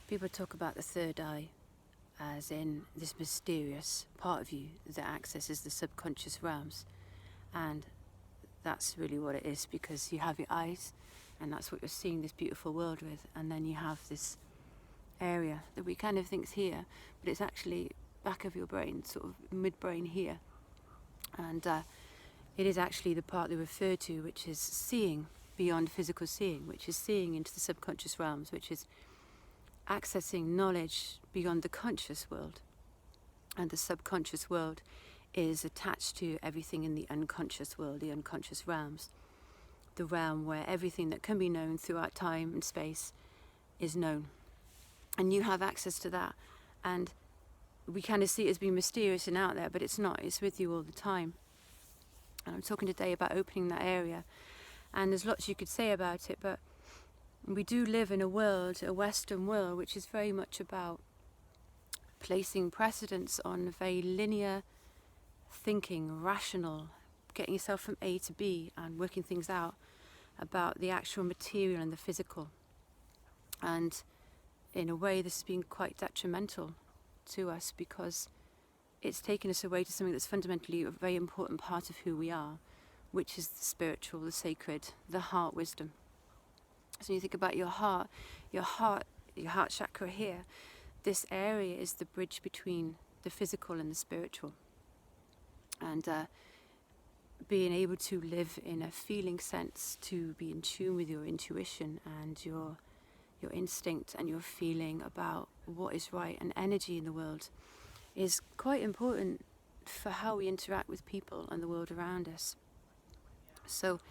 People talk about the third eye as in this mysterious part of you that accesses the subconscious realms. And that's really what it is, because you have your eyes and that's what you're seeing this beautiful world with. And then you have this area that we kind of think's here, but it's actually back of your brain, sort of midbrain here. And it is actually the part they refer to, which is seeing beyond physical seeing, which is seeing into the subconscious realms, which is accessing knowledge beyond the conscious world. And the subconscious world is attached to everything in the unconscious world, the unconscious realms, the realm where everything that can be known throughout time and space is known. And you have access to that. And we kind of see it as being mysterious and out there, but it's not. It's with you all the time. And I'm talking today about opening that area. And there's lots you could say about it, but we do live in a world, a Western world, which is very much about placing precedence on very linear thinking, rational, getting yourself from A to B and working things out about the actual material and the physical. And in a way, this has been quite detrimental to us, because it's taken us away to something that's fundamentally a very important part of who we are, which is the spiritual, the sacred, the heart wisdom. So you think about your heart chakra here, this area is the bridge between the physical and the spiritual. And being able to live in a feeling sense, to be in tune with your intuition and your instinct and your feeling about what is right and energy in the world, is quite important for how we interact with people and the world around us. So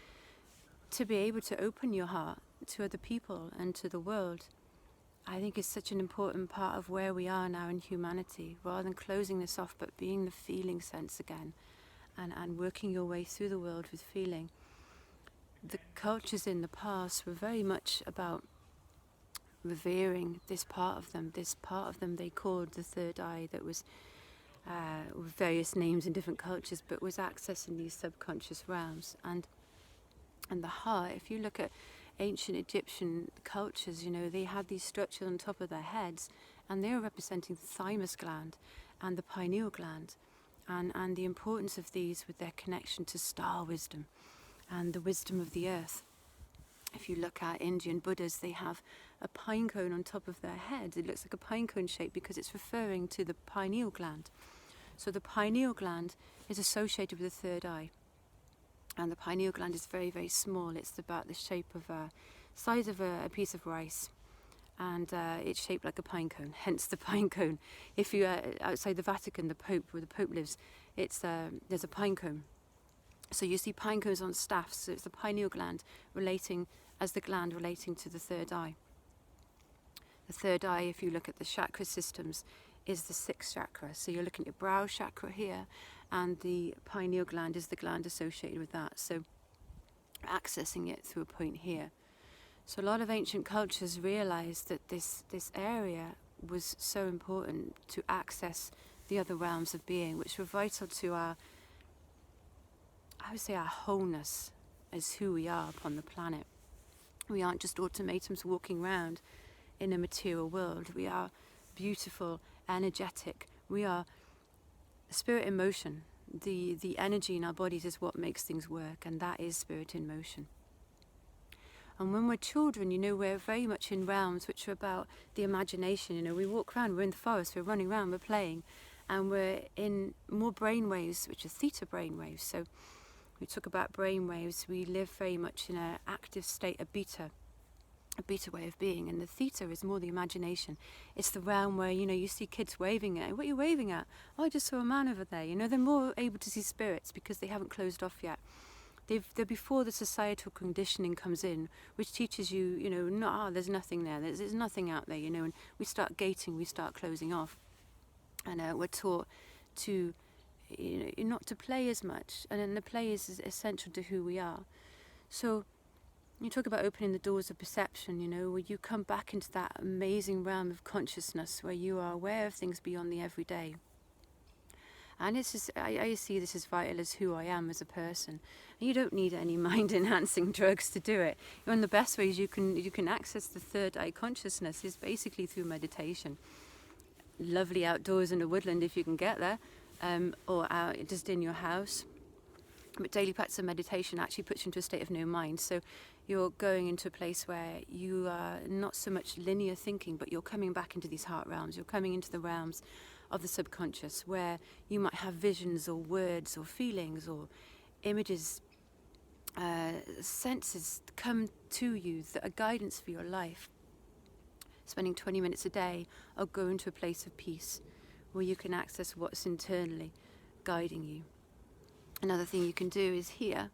to be able to open your heart to other people and to the world, I think is such an important part of where we are now in humanity, rather than closing this off, but being the feeling sense again, and working your way through the world with feeling. The cultures in the past were very much about revering this part of them they called the third eye, that was with various names in different cultures, but was accessing these subconscious realms. And the heart, if you look at ancient Egyptian cultures, they had these structures on top of their heads, and they were representing the thymus gland and the pineal gland, and the importance of these with their connection to star wisdom and the wisdom of the earth. If you look at Indian Buddhas, they have a pine cone on top of their head. It looks like a pine cone shape because it's referring to the pineal gland. So the pineal gland is associated with the third eye. And the pineal gland is very, very small. It's about the shape of size of a piece of rice. And it's shaped like a pine cone, hence the pine cone. If you outside the Vatican, the Pope, where the Pope lives, there's a pine cone. So you see pine cones on staffs. So it's the pineal gland relating to the third eye. The third eye, if you look at the chakra systems, is the sixth chakra. So you're looking at your brow chakra here, and the pineal gland is the gland associated with that. So accessing it through a point here. So a lot of ancient cultures realized that this area was so important to access the other realms of being, which were vital to our wholeness as who we are upon the planet. We aren't just automatons walking around in a material world. We are beautiful, energetic. We are spirit in motion. The energy in our bodies is what makes things work, and that is spirit in motion. And when we're children, we're very much in realms which are about the imagination. We walk around, we're in the forest, we're running around, we're playing, and we're in more brain waves, which are theta brain waves. So we talk about brain waves, we live very much in an active state, a beta way of being, and the theta is more the imagination. It's the realm where you see kids waving at. What are you waving at? Oh, I just saw a man over there. They're more able to see spirits because they haven't closed off yet. They're before the societal conditioning comes in, which teaches you, there's nothing there, there's nothing out there, and we start gating, we start closing off, and we're taught to not to play as much, and then the play is essential to who we are. So you talk about opening the doors of perception, where you come back into that amazing realm of consciousness where you are aware of things beyond the everyday. And it's just, I see this as vital as who I am as a person. And you don't need any mind-enhancing drugs to do it. One of the best ways you can access the third eye consciousness is basically through meditation. Lovely outdoors in a woodland if you can get there, or out just in your house. But daily practice of meditation actually puts you into a state of no mind. So you're going into a place where you are not so much linear thinking, but you're coming back into these heart realms. You're coming into the realms of the subconscious, where you might have visions or words or feelings or images, senses come to you that are guidance for your life. Spending 20 minutes a day, or go into a place of peace where you can access what's internally guiding you. Another thing you can do is here.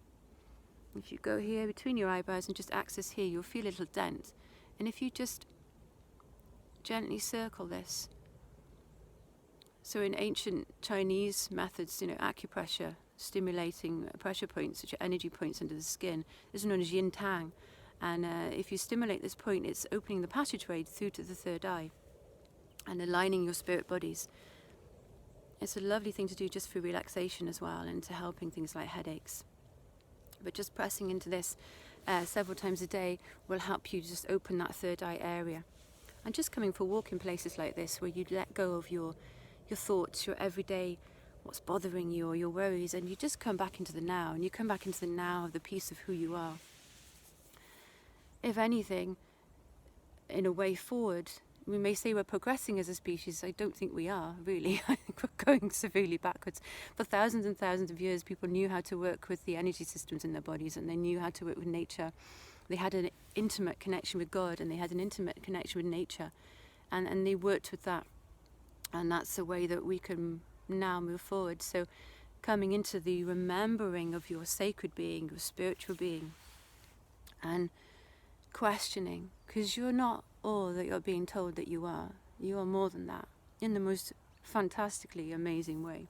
If you go here between your eyebrows and just access here, you'll feel a little dent. And if you just gently circle this. So in ancient Chinese methods, acupressure, stimulating pressure points, which are energy points under the skin, is known as yin tang. And if you stimulate this point, it's opening the passageway through to the third eye and aligning your spirit bodies. It's a lovely thing to do just for relaxation as well, and to helping things like headaches. But just pressing into this several times a day will help you just open that third eye area. And just coming for a walk in places like this, where you let go of your thoughts, your everyday, what's bothering you, or your worries, and you just come back into the now, and you come back into the now of the peace of who you are. If anything, in a way forward, we may say we're progressing as a species. I don't think we are, really. I think we're going severely backwards. For thousands and thousands of years, people knew how to work with the energy systems in their bodies, and they knew how to work with nature. They had an intimate connection with God, and they had an intimate connection with nature, and they worked with that. And that's the way that we can now move forward. So coming into the remembering of your sacred being, your spiritual being, and questioning, because you're not all that you're being told that you are. You are more than that, in the most fantastically amazing way.